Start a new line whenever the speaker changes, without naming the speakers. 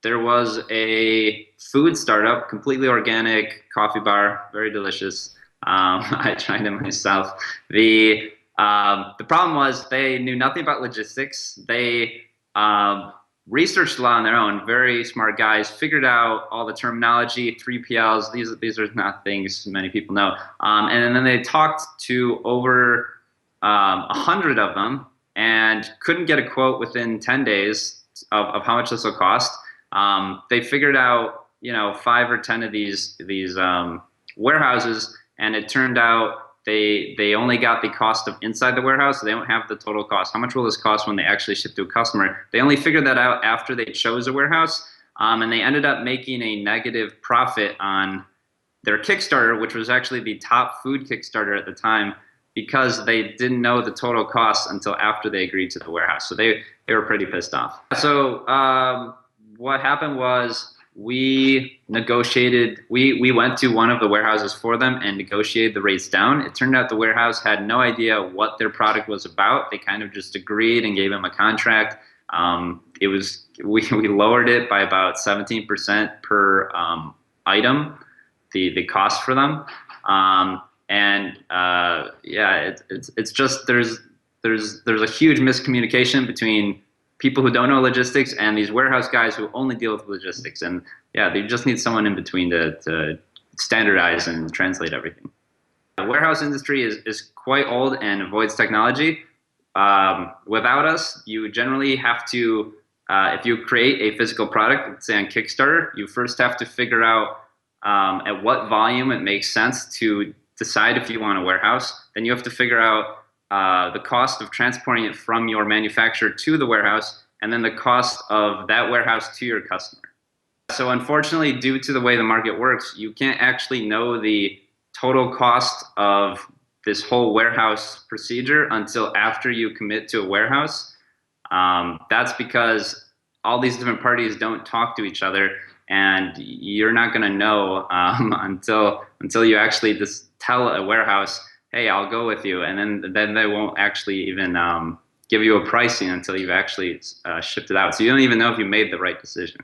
there was a food startup, completely organic coffee bar, very delicious. I tried it myself. The problem was they knew nothing about logistics. They researched a lot on their own. Very smart guys figured out all the terminology, 3PLs. These are not things many people know. And then they talked to over 100 of them and couldn't get a quote within 10 days of how much this will cost. They figured out, 5 or 10 of these warehouses, and it turned out they only got the cost of inside the warehouse. So they don't have the total cost. How much will this cost when they actually ship to a customer? They only figured that out after they chose a warehouse, and they ended up making a negative profit on their Kickstarter, which was actually the top food Kickstarter at the time, because they didn't know the total cost until after they agreed to the warehouse. So they were pretty pissed off. So what happened was we negotiated, we went to one of the warehouses for them and negotiated the rates down. It turned out the warehouse had no idea what their product was about. They kind of just agreed and gave them a contract. We lowered it by about 17% per item, the cost for them. It's just there's a huge miscommunication between people who don't know logistics and these warehouse guys who only deal with logistics. And yeah, they just need someone in between to standardize and translate everything. The warehouse industry is quite old and avoids technology. Without us, you generally have to, if you create a physical product, let's say on Kickstarter, you first have to figure out at what volume it makes sense to decide if you want a warehouse. Then you have to figure out the cost of transporting it from your manufacturer to the warehouse, and then the cost of that warehouse to your customer. So unfortunately, due to the way the market works, you can't actually know the total cost of this whole warehouse procedure until after you commit to a warehouse. That's because all these different parties don't talk to each other, and you're not going to know until you actually just tell a warehouse, hey, I'll go with you, and then they won't actually even give you a pricing until you've actually shipped it out. So you don't even know if you made the right decision.